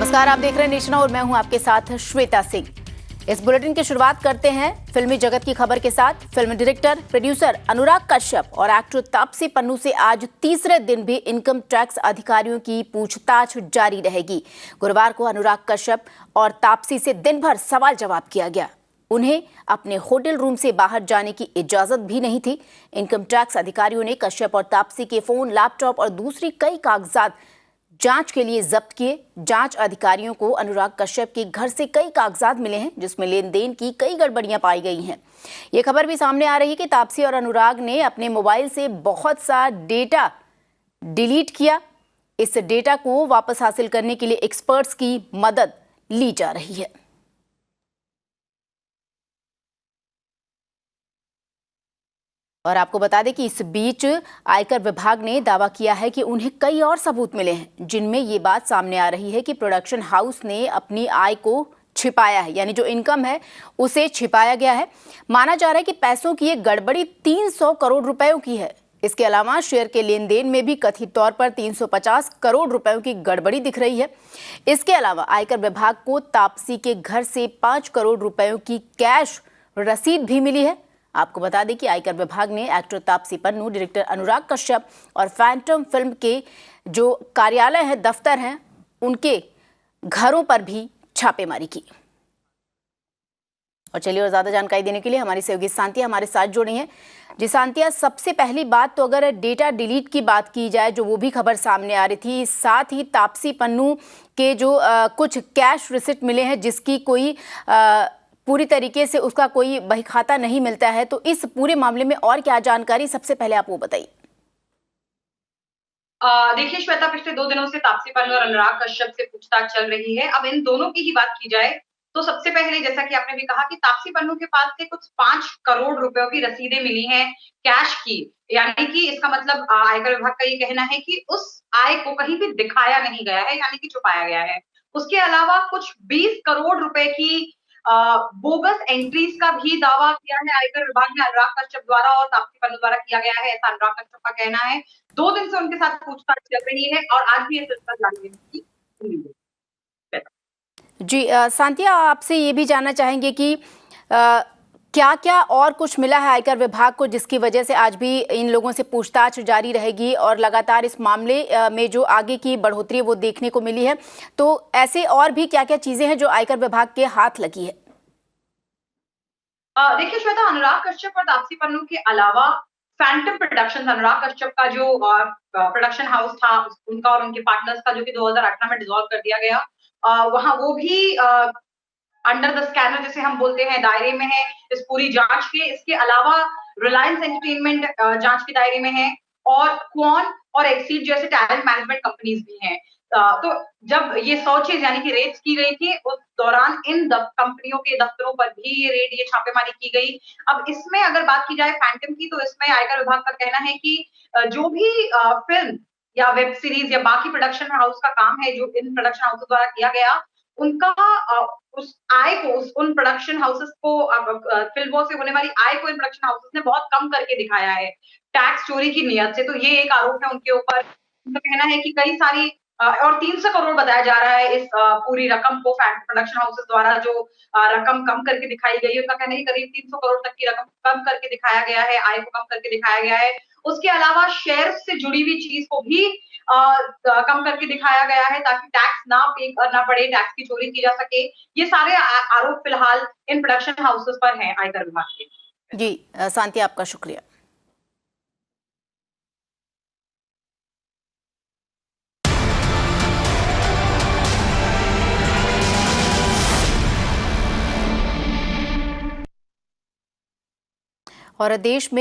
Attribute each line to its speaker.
Speaker 1: नमस्कार, आप देख रहे हैं नेशन और मैं हूं आपके साथ श्वेता सिंह। इस बुलेटिन की शुरुआत करते हैं फिल्मी जगत की खबर के साथ। Film director producer Anurag Kashyap और एक्टर तापसी पन्नू से आज तीसरे दिन भी इनकम टैक्स अधिकारियों की पूछताछ जारी रहेगी। गुरुवार को अनुराग कश्यप और तापसी से दिन भर सवाल जवाब किया गया। उन्हें अपने होटल रूम से बाहर जाने की इजाजत भी नहीं थी। इनकम टैक्स अधिकारियों ने कश्यप और तापसी के फोन, लैपटॉप और दूसरी कई कागजात जांच के लिए जब्त किए। जांच अधिकारियों को अनुराग कश्यप के घर से कई कागजात मिले हैं जिसमें लेन देन की कई गड़बड़ियां पाई गई हैं। ये खबर भी सामने आ रही है कि तापसी और अनुराग ने अपने मोबाइल से बहुत सा डेटा डिलीट किया। इस डेटा को वापस हासिल करने के लिए एक्सपर्ट्स की मदद ली जा रही है। और आपको बता दें कि इस बीच आयकर विभाग ने दावा किया है कि उन्हें कई और सबूत मिले हैं जिनमें ये बात सामने आ रही है कि प्रोडक्शन हाउस ने अपनी आय को छिपाया है, यानी जो इनकम है उसे छिपाया गया है। माना जा रहा है कि पैसों की ये गड़बड़ी 300 करोड़ रुपयों की है। इसके अलावा शेयर के लेन देन में भी कथित तौर पर 350 करोड़ रुपयों की गड़बड़ी दिख रही है। इसके अलावा आयकर विभाग को तापसी के घर से 5 करोड़ रुपयों की कैश रसीद भी मिली है। आपको बता दें कि आयकर विभाग ने एक्टर तापसी पन्नू, डायरेक्टर अनुराग कश्यप और फैंटम फिल्म के जो कार्यालय हैं, दफ्तर हैं, उनके घरों पर भी छापेमारी की। और चलिए और ज्यादा जानकारी देने के लिए हमारी सहयोगी सांतिया हमारे साथ जुड़ी हैं। जी सांतिया, सबसे पहली बात तो अगर डेटा डिलीट की बात की जाए, जो वो भी खबर सामने आ रही थी, साथ ही तापसी पन्नू के जो कुछ कैश रिसिप्ट मिले हैं जिसकी कोई पूरी तरीके से उसका कोई बही खाता नहीं मिलता है, तो इस पूरे मामले में और क्या जानकारी, सबसे पहले आप वो बताइए।
Speaker 2: देखिए श्वेता, पिछले 2 दिनों से तापसी पन्नू और अनुराग कश्यप से पूछताछ चल रही है। अब इन दोनों की ही बात की जाए तो सबसे पहले, जैसा कि आपने भी कहा, कि तापसी पन्नू के पास से कुछ 5 करोड़ रुपयों की रसीदें मिली हैं कैश की, यानी कि इसका मतलब आयकर विभाग का ये कहना है कि उस आय को कहीं भी दिखाया नहीं गया है, यानी कि छुपाया गया है। उसके अलावा कुछ 20 करोड़ रुपए की बोगस एंट्रीज का भी दावा किया है आयकर विभाग ने अनुराग कश्यप द्वारा और तापसी पन्नू द्वारा किया गया है, ऐसा अनुराग कश्यप का कहना है। 2 दिन से उनके साथ पूछताछ चल रही है और आज भी ये सिलसिला जारी रहने की उम्मीद है।
Speaker 1: जी सांतिया, आपसे ये भी जानना चाहेंगे कि क्या क्या और कुछ मिला है आयकर विभाग को जिसकी वजह से आज भी इन लोगों से पूछताछ जारी रहेगी और लगातार इस मामले में जो आगे की बढ़ोतरी है वो देखने को मिली है, तो ऐसे और भी क्या क्या चीजें हैं जो आयकर विभाग के हाथ लगी है?
Speaker 2: देखिए श्वेता, अनुराग कश्यप और तापसी पन्नू के अलावा फैंटम प्रोडक्शंस, अनुराग कश्यप का जो प्रोडक्शन हाउस था, उनका और उनके पार्टनर्स का, जो कि 2018 में डिसॉल्व कर दिया गया, वहां वो भी अंडर द स्कैनर, जैसे हम बोलते हैं, दायरे में है इस पूरी जांच के। इसके अलावा रिलायंस एंटरटेनमेंट जांच के दायरे में है और क्वान और एक्सीड जैसे टैलेंट मैनेजमेंट कंपनीज भी हैं। तो जब ये सर्चेज यानी कि रेड्स की गई थी, उस दौरान इन कंपनियों के दफ्तरों पर भी ये छापेमारी की गई। अब इसमें अगर बात की जाए फैंटम की, तो इसमें आयकर विभाग का कहना है कि जो भी फिल्म या वेब सीरीज या बाकी प्रोडक्शन हाउस का काम है जो इन प्रोडक्शन हाउस द्वारा किया गया, उनका उस आय को, उन प्रोडक्शन हाउसेस को, फिल्मों से होने वाली आय को इन प्रोडक्शन हाउसेस ने बहुत कम करके दिखाया है टैक्स चोरी की नियत से। तो ये एक आरोप है उनके ऊपर। उनका कहना है कि कई सारी और 300 करोड़ बताया जा रहा है इस पूरी रकम को प्रोडक्शन हाउसेस द्वारा जो रकम कम करके दिखाई गई है। उनका कहना है कि करीब 300 करोड़ तक की रकम कम करके दिखाया गया है, आय को कम करके दिखाया गया है। उसके अलावा शेयर से जुड़ी हुई चीज को भी कम करके दिखाया गया है ताकि टैक्स ना पे करना पड़े, टैक्स की चोरी की जा सके। ये सारे आरोप फिलहाल इन प्रोडक्शन हाउसेस पर हैं आयकर विभाग के।
Speaker 1: जी सांतिया, आपका शुक्रिया। और देश में